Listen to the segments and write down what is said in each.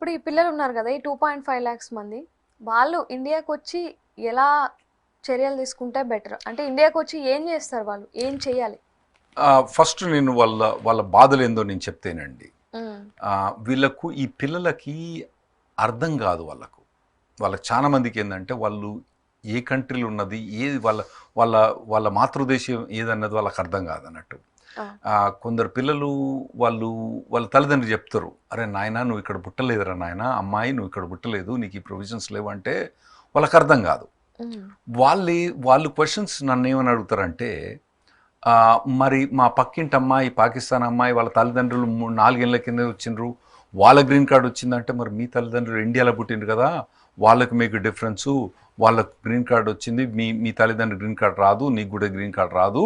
ఇప్పుడు ఈ పిల్లలు ఉన్నారు కదా! ఈ 2.5 లాక్స్ మంది. వాళ్ళు ఇండియాకొచ్చి ఎలా చర్యలు తీసుకుంటే బెటర్? అంటే ఇండియాకొచ్చి ఏం చేస్తారు వాళ్ళు? ఏం చేయాలి? ఫస్ట్ నేను వాళ్ళ బాధలేందో నేను చెప్తేనండి. హ్మ్. వీళ్ళకు ఈ పిల్లలకి అర్థం కాదు వాళ్ళకు. వాళ్ళకి చాలా మందికేందంటే వాళ్ళు ఏ కంట్రీలో ఉన్నది, ఏది వాళ్ళ వాళ్ళ వాళ్ళ మాతృదేశం ఏదన్నది వాళ్ళకి అర్థం కాదన్నట్టు. ఆ! కొందరు పిల్లలు వాళ్ళు వాళ్ళ తల్లిదండ్రులు చెప్తారు, "అరే నాయనా నువ్వు ఇక్కడ పుట్టలేదురా నాయనా, అమ్మాయి నువ్వు ఇక్కడ పుట్టలేదు, నీకు ఈ ప్రొవిజన్స్ లేవంటే" వాళ్ళకి అర్థం కాదు. హ్మ్. వాళ్ళే వాళ్ళు క్వశ్చన్స్ నన్నేమని అడుగుతారంటే, మరి మా పక్కింటి అమ్మాయి, పాకిస్తాన్ అమ్మాయి వాళ్ళ తల్లిదండ్రులు 4 ఏళ్ల కింద వచ్చిండ్రు, వాళ్ళ గ్రీన్ కార్డ్ వచ్చిందంటే మరి మీ తల్లిదండ్రులు ఇండియాలో పుట్టిండ్రు కదా, వాళ్ళకి మీకు డిఫరెన్సు, వాళ్ళకు గ్రీన్ కార్డ్ వచ్చింది, మీ మీ తల్లిదండ్రులు గ్రీన్ కార్డ్ రాదు, నీకు కూడా గ్రీన్ కార్డ్ రాదు,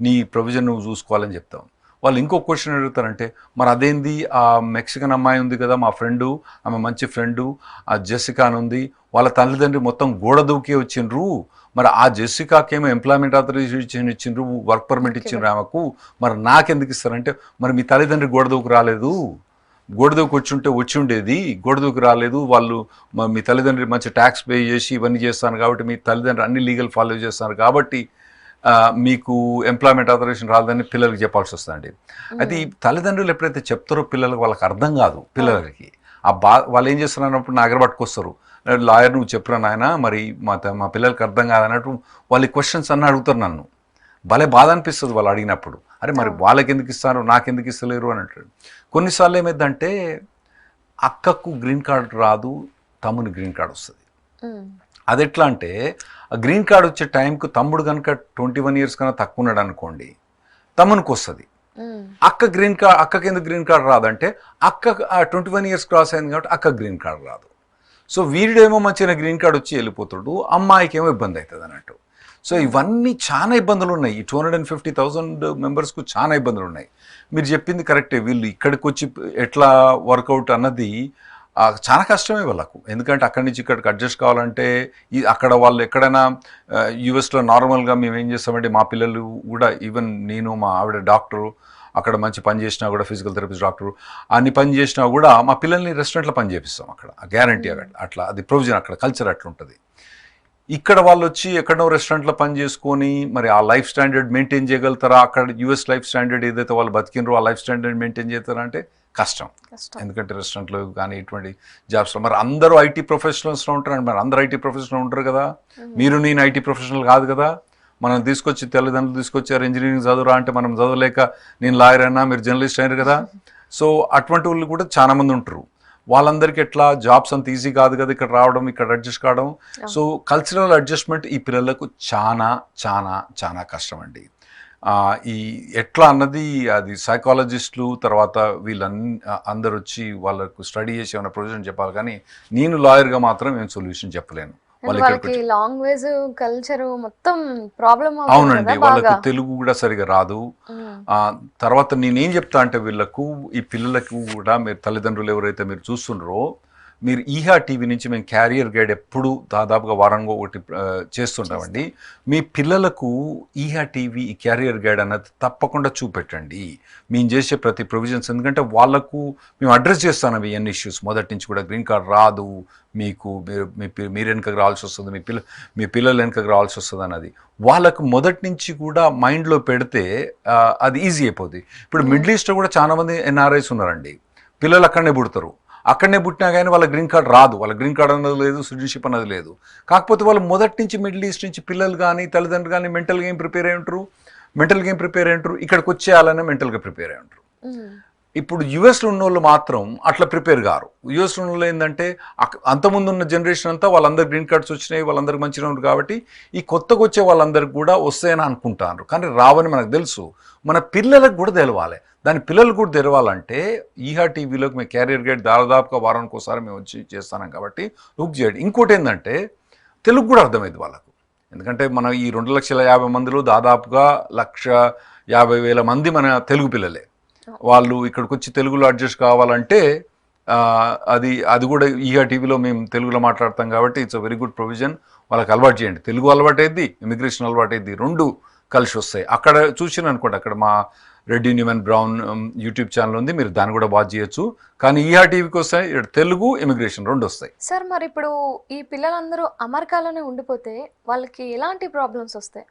నీ ప్రొవిజన్ నువ్వు చూసుకోవాలని చెప్తాం. వాళ్ళు ఇంకో క్వశ్చన్ అడుగుతారంటే, మరి అదేంది ఆ మెక్సికన్ అమ్మాయి ఉంది కదా మా ఫ్రెండు, ఆమె మంచి ఫ్రెండు, ఆ జెసికా అని ఉంది, వాళ్ళ తల్లిదండ్రులు మొత్తం గోడ దూకే వచ్చిండ్రు, మరి ఆ జెసికాకేమో ఎంప్లాయ్మెంట్ ఆథరైజేషన్ ఇచ్చిండ్రు, వర్క్ పర్మిట్ ఓకే. ఇచ్చిండ్రు ఆమెకు, మరి నాకెందుకు ఇస్తారంటే, మరి మీ తల్లిదండ్రులు గోడ దూకు రాలేదు, గోడ దూకు వచ్చి ఉండేది, గోడ దూకు రాలేదు, వాళ్ళు మీ తల్లిదండ్రులు మంచి ట్యాక్స్ పే చేసి ఇవన్నీ చేస్తాను కాబట్టి, మీ తల్లిదండ్రులు అన్ని లీగల్ ఫాలో చేస్తారు కాబట్టి మీకు ఎంప్లాయ్మెంట్ ఆథరైజేషన్ రాదని పిల్లలకి చెప్పాల్సి వస్తుందండి. అయితే ఈ హ్మ్. తల్లిదండ్రులు ఎప్పుడైతే చెప్తారో పిల్లలకు వాళ్ళకి అర్థం కాదు అవును. పిల్లలకి. వాళ్ళు ఏం చేస్తున్నప్పుడు నా దగ్గర పట్టుకొస్తారు, లాయర్ నువ్వు చెప్పురా నాయన, మరి మా పిల్లలకి అర్థం కాదన్నట్టు వాళ్ళు క్వశ్చన్స్ అన్నీ అడుగుతారు నన్ను. భలే బాధ అనిపిస్తుంది వాళ్ళు అడిగినప్పుడు. అరే మరి అవును. వాళ్ళకి ఎందుకు ఇస్తారు, నాకెందుకు ఇస్తలేరు అని అంటాడు. కొన్నిసార్లు ఏమైందంటే అక్కకు గ్రీన్ కార్డ్ రాదు, తమ్ముని గ్రీన్ కార్డ్ వస్తుంది. హ్మ్. అది ఎట్లా అంటే, ఆ గ్రీన్ కార్డ్ వచ్చే టైంకు తమ్ముడు కనుక 21 ఇయర్స్ కన్నా తక్కువ ఉన్నాడు అనుకోండి, తమ్మునికి వస్తుంది. హ్మ్. అక్కకి ఎందుకు గ్రీన్ కార్డ్ రాదంటే, అక్క 21 ఇయర్స్ క్రాస్ అయింది కాబట్టి అక్క గ్రీన్ కార్డ్ రాదు. సో వీడిడేమో మంచిగా గ్రీన్ కార్డ్ వచ్చి వెళ్ళిపోతాడు, అమ్మాయికి ఏమో ఇబ్బంది అవుతుంది అన్నట్టు. సో హ్మ్. ఇవన్నీ చాలా ఇబ్బందులు ఉన్నాయి. ఈ 250,000 మెంబర్స్కు చాలా ఇబ్బందులు ఉన్నాయి. మీరు చెప్పింది కరెక్టే, వీళ్ళు ఇక్కడికి వచ్చి ఎట్లా వర్కౌట్ అన్నది చాలా కష్టమే వాళ్ళకు. ఎందుకంటే అక్కడి నుంచి ఇక్కడికి అడ్జస్ట్ కావాలంటే అక్కడ వాళ్ళు ఎక్కడైనా యూఎస్లో నార్మల్గా మేము ఏం చేస్తామంటే, మా పిల్లలు కూడా ఈవెన్ నేను మా ఆవిడ డాక్టరు, అక్కడ మంచి పని చేసినా కూడా ఫిజికల్ థెరపిస్ట్ డాక్టరు, అన్ని పని చేసినా కూడా మా పిల్లల్ని రెస్టారెంట్లో పని చేపిస్తాం అక్కడ, గ్యారంటీ హ్మ్. అట్లా, అది ప్రొవిజన్, అక్కడ కల్చర్ అట్లుంటుంది. ఇక్కడ వాళ్ళు వచ్చి ఎక్కడో రెస్టారెంట్లో పని చేసుకొని మరి ఆ లైఫ్ స్టాండర్డ్ మెయింటైన్ చేయగలుగుతారా, అక్కడ యూఎస్ లైఫ్ స్టాండర్డ్ ఏదైతే వాళ్ళు బతికినరో ఆ లైఫ్ స్టాండర్డ్ మెయింటైన్ చేస్తారా అంటే కష్టం. కష్టం. ఎందుకంటే రెస్టారెంట్లో కానీ ఇటువంటి జాబ్స్లో మరి అందరూ ఐటీ ప్రొఫెషనల్స్లో ఉంటారు, మరి అందరూ ఐటీ ప్రొఫెషనల్ ఉంటారు కదా, హ్మ్. మీరు నేను ఐటీ ప్రొఫెషనల్ కాదు కదా. మనం తీసుకొచ్చి తల్లిదండ్రులు తీసుకొచ్చారు ఇంజనీరింగ్ చదువురా అంటే మనం చదవలేక నేను లాయర్ అయినా మీరు జర్నలిస్ట్ అయినారు కదా. సో అటువంటి వాళ్ళు కూడా చాలా మంది ఉంటారు. వాళ్ళందరికీ ఎట్లా జాబ్స్ అంత ఈజీ కాదు కదా ఇక్కడ రావడం, ఇక్కడ అడ్జస్ట్ కావడం. సో అవును. కల్చరల్ అడ్జస్ట్మెంట్ ఈ పిల్లలకు చాలా చాలా చాలా కష్టం అండి. ఈ ఎట్లా అన్నది అది సైకాలజిస్టులు తర్వాత అందరు వచ్చి వాళ్ళకు స్టడీ చేసి ఏమైనా ప్రొవిజన్ చెప్పాలి, కానీ నేను లాయర్గా మాత్రం ఏం సొల్యూషన్ చెప్పలేను. అండ్ వాళ్ళు ఇక్కడికి వాళ్ళకి వచ్చి లాంగ్వేజ్, కల్చరు మొత్తం ప్రాబ్లమ్ అవుతది అవునండి, కదా వాళ్ళకు బాగా. తెలుగు కూడా సరిగా రాదు. హ్మ్. తర్వాత నేనేం చెప్తా అంటే వీళ్ళకు, ఈ పిల్లలకు కూడా మీరు తల్లిదండ్రులు ఎవరైతే మీరు చూస్తున్నారో, మీరు ఈహా టీవీ నుంచి మేము క్యారియర్ గైడ్ ఎప్పుడు దాదాపుగా వారంగా ఒకటి చేస్తుంటామండి. చేస్తాం. మీ పిల్లలకు ఈహా టీవీ ఈ క్యారియర్ గైడ్ అన్నది తప్పకుండా చూపెట్టండి. మేము చేసే ప్రతి ప్రొవిజన్స్, ఎందుకంటే వాళ్ళకు మేము అడ్రస్ చేస్తాను ఇవన్నీ ఇష్యూస్ మొదటి నుంచి కూడా. గ్రీన్ కార్డ్ రాదు మీకు, మీరు వెనుకకు రావాల్సి వస్తుంది, మీ పిల్లలు వెనుకకు రావాల్సి వస్తుంది అన్నది వాళ్ళకు మొదటి నుంచి కూడా మైండ్లో పెడితే అది ఈజీ అయిపోద్ది. ఇప్పుడు హ్మ్. మిడిల్ ఈస్ట్లో కూడా చాలా మంది ఎన్ఆర్ఐస్ ఉన్నారండి, పిల్లలు అక్కడనే పుడతారు, అక్కడనే పుట్టినా కానీ వాళ్ళ గ్రీన్ కార్డ్ రాదు, వాళ్ళ గ్రీన్ కార్డ్ అన్నది లేదు, సిటిజన్షిప్ అన్నది లేదు. కాకపోతే వాళ్ళు మొదటి నుంచి మిడిల్ ఈస్ట్ నుంచి పిల్లలు కానీ తల్లిదండ్రులు కానీ మెంటల్గా ఏం ప్రిపేర్ అయి ఉంటారు, ఇక్కడికి వచ్చేయాలనే మెంటల్గా ప్రిపేర్ అయి ఉంటారు. హ్మ్. ఇప్పుడు యుఎస్లో ఉన్న వాళ్ళు మాత్రం అట్లా ప్రిపేర్ గారు. యుఎస్లో ఉన్న వాళ్ళు ఏంటంటే అంతకుముందు ఉన్న జనరేషన్ అంతా వాళ్ళందరూ గ్రీన్ కార్డ్స్ వచ్చినాయి, వాళ్ళందరికీ మంచిగా ఉన్నారు కాబట్టి ఈ కొత్తగా వచ్చే వాళ్ళందరికీ కూడా వస్తాయని అనుకుంటారు, కానీ రావని మనకు తెలుసు. మన పిల్లలకు కూడా తెలవాలి. దాని పిల్లలు కూడా తెలవాలంటే ఈహా టీవీలోకి మేము క్యారియర్ గైడ్ దాదాపుగా వారానికి ఒకసారి మేము వచ్చి చేస్తాం కాబట్టి బుక్ చేయండి. ఇంకోటి ఏంటంటే తెలుగు కూడా అర్థమైంది వాళ్ళకు. ఎందుకంటే మన ఈ 2,50,000 మందిలో దాదాపుగా 1,50,000 మంది మన తెలుగు పిల్లలే. వాళ్ళు ఇక్కడికి వచ్చి తెలుగులో అడ్జస్ట్ కావాలంటే అది కూడా ఈహా టీవీలో మేము తెలుగులో మాట్లాడతాం కాబట్టి it's a very good provision. వాళ్ళకి అలవాటు చేయండి, తెలుగు అలవాటు అయింది, ఇమిగ్రేషన్ అలవాటు అయింది, రెండు కలిసి వస్తాయి. అక్కడ చూసిన అనుకోండి, అక్కడ మా Reddy Neumann brown YouTube channel ఉంది, మీరు దాన్ని కూడా వాచ్ చేయొచ్చు. కానీ ఈఆర్ టీవీకి వస్తాయి, ఇక్కడ తెలుగు ఇమిగ్రేషన్ రెండు వస్తాయి. సార్ మరి ఇప్పుడు ఈ పిల్లలందరూ అమెరికాలోనే ఉండిపోతే వాళ్ళకి ఎలాంటి ప్రాబ్లమ్స్ వస్తాయి?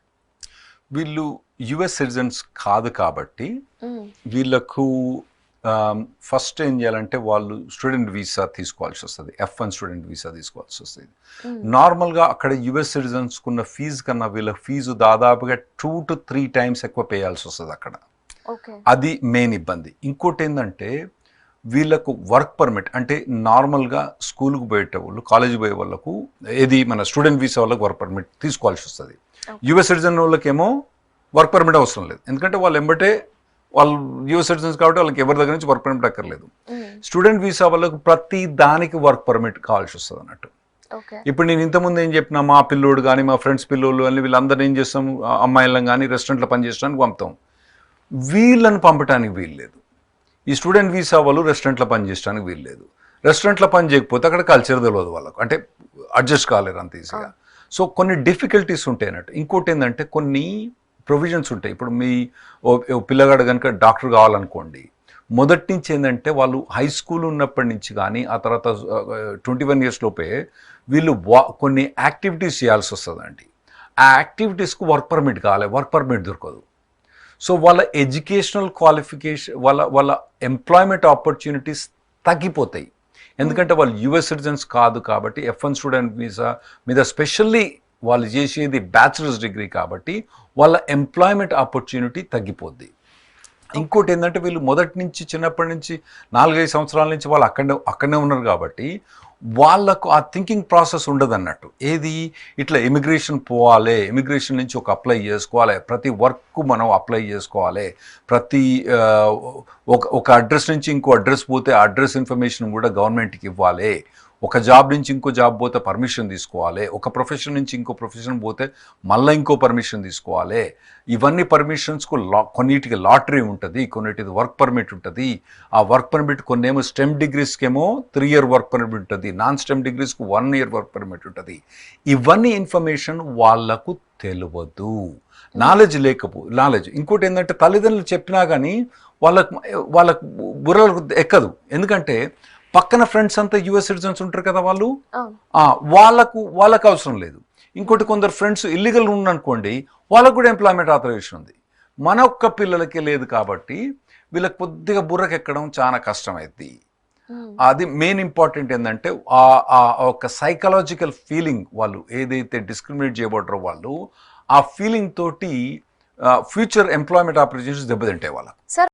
వీళ్ళు యుఎస్ సిటిజన్స్ కాదు కాబట్టి వీళ్ళకు ఫస్ట్ ఏం చేయాలంటే వాళ్ళు స్టూడెంట్ వీసా తీసుకోవాల్సి వస్తుంది, F1 స్టూడెంట్ వీసా తీసుకోవాల్సి వస్తుంది. నార్మల్గా అక్కడ యుఎస్ సిటిజన్స్కి ఉన్న ఫీజు కన్నా వీళ్ళ ఫీజు దాదాపుగా 2 to 3 times ఎక్కువ పేయాల్సి వస్తుంది అక్కడ. అది మెయిన్ ఇబ్బంది. ఇంకోటి ఏంటంటే వీళ్ళకు వర్క్ పర్మిట్ అంటే నార్మల్గా స్కూల్కి పోయేట వాళ్ళు, కాలేజీ పోయే వాళ్ళకు ఏది మన స్టూడెంట్ వీసా వాళ్ళకి వర్క్ పర్మిట్ తీసుకోవాల్సి వస్తుంది. యుఎస్ సిటిజన్ వాళ్ళకేమో వర్క్ పర్మిట్ అవసరం లేదు, ఎందుకంటే వాళ్ళు ఎంబటే వాళ్ళు యుఎస్ సిటిజన్స్ కాబట్టి వాళ్ళకి ఎవరి దగ్గర నుంచి వర్క్ పర్మిట్ అక్కర్లేదు. స్టూడెంట్ వీసా వాళ్ళకు ప్రతి దానికి వర్క్ పర్మిట్ కావాల్సి వస్తుంది అన్నట్టు. ఇప్పుడు నేను ఇంతకుముందు ఏం చెప్పినా, మా పిల్లోడు కానీ మా ఫ్రెండ్స్ పిల్లోళ్ళు అని వీళ్ళందరినీ ఏం చేస్తాం, అమ్మాయిలను కానీ రెస్టారెంట్లో పనిచేయడానికి పంపుతాం. వీళ్ళని పంపడానికి వీల్లేదు. ఈ స్టూడెంట్ వీసా వాళ్ళు రెస్టారెంట్లో పనిచేయడానికి వీల్లేదు. రెస్టారెంట్లో పని చేయకపోతే అక్కడ కల్చర్ తెలియదు వాళ్ళకు, అంటే అడ్జస్ట్ కాలేరు అంత ఈజీగా. సో కొన్ని డిఫికల్టీస్ ఉంటాయి అన్నట్టు. ఇంకోటి ఏంటంటే కొన్ని ప్రొవిజన్స్ ఉంటాయి. ఇప్పుడు మీ పిల్లగాడు కనుక డాక్టర్ కావాలనుకోండి, మొదటి నుంచి ఏంటంటే వాళ్ళు హై స్కూల్ ఉన్నప్పటి నుంచి కానీ ఆ తర్వాత 21 years లోపే వీళ్ళు కొన్ని యాక్టివిటీస్ చేయాల్సి వస్తుందండి. ఆ యాక్టివిటీస్కు వర్క్ పర్మిట్ కావాలి, వర్క్ పర్మిట్ దొరకదు. సో వాళ్ళ ఎడ్యుకేషనల్ క్వాలిఫికేషన్ వాళ్ళ ఎంప్లాయ్మెంట్ ఆపర్చునిటీస్ తగ్గిపోతాయి, ఎందుకంటే వాళ్ళు యుఎస్ సిటిజన్స్ కాదు కాబట్టి. F1 స్టూడెంట్ వీసా మీద స్పెషల్లీ వాళ్ళు చేసేది బ్యాచిలర్స్ డిగ్రీ కాబట్టి వాళ్ళ ఎంప్లాయ్మెంట్ ఆపర్చునిటీ తగ్గిపోద్ది. ఇంకోటి ఏంటంటే వీళ్ళు మొదటి నుంచి చిన్నప్పటి నుంచి 4-5 సంవత్సరాల నుంచి వాళ్ళు అక్కడనే ఉన్నారు కాబట్టి వాళ్ళకు ఆ థింకింగ్ ప్రాసెస్ ఉండదు అన్నట్టు. ఏది ఇట్లా ఇమిగ్రేషన్ పోవాలి, ఇమిగ్రేషన్ నుంచి ఒక అప్లై చేసుకోవాలి, ప్రతి వర్క్ మనం అప్లై చేసుకోవాలి, ప్రతి ఒక అడ్రస్ నుంచి ఇంకో అడ్రస్ పోతే ఆ అడ్రస్ ఇన్ఫర్మేషన్ కూడా గవర్నమెంట్కి ఇవ్వాలి, ఒక జాబ్ నుంచి ఇంకో జాబ్ పోతే పర్మిషన్ తీసుకోవాలి, ఒక ప్రొఫెషన్ నుంచి ఇంకో ప్రొఫెషన్ పోతే మళ్ళీ ఇంకో పర్మిషన్ తీసుకోవాలి. ఇవన్నీ పర్మిషన్స్కు కొన్నిటికి లాటరీ ఉంటుంది, కొన్నిటికి వర్క్ పర్మిట్ ఉంటుంది. ఆ వర్క్ పర్మిట్ కొన్నేమో స్టెమ్ డిగ్రీస్కేమో 3 year వర్క్ పర్మిట్ ఉంటుంది, నాన్ స్టెమ్ డిగ్రీస్కు 1 year వర్క్ పర్మిట్ ఉంటుంది. ఇవన్నీ ఇన్ఫర్మేషన్ వాళ్ళకు తెలియదు, నాలెడ్జ్. ఇంకోటి ఏంటంటే తల్లిదండ్రులు చెప్పినా కానీ వాళ్ళకు బుర్రలకు ఎక్కదు, ఎందుకంటే పక్కన ఫ్రెండ్స్ అంతా యుఎస్ సిటిజన్స్ ఉంటారు కదా, వాళ్ళకు అవసరం లేదు. ఇంకోటి కొందరు ఫ్రెండ్స్ ఇల్లీగల్ ఉన్ననుకోండి, వాళ్ళకు కూడా ఎంప్లాయ్మెంట్ ఆథరైజేషన్ ఉంది, మన ఒక్క పిల్లలకే లేదు కాబట్టి వీళ్ళకి కొద్దిగా బుర్రకెక్కడం చాలా కష్టమైంది. అది మెయిన్ ఇంపార్టెంట్ ఏంటంటే ఆ ఒక సైకలాజికల్ ఫీలింగ్, వాళ్ళు ఏదైతే డిస్క్రిమినేట్ చేయబడ్డారో వాళ్ళు ఆ ఫీలింగ్ తోటి ఫ్యూచర్ ఎంప్లాయ్మెంట్ ఆపర్చునిటీస్ దెబ్బతింటాయి వాళ్ళకి.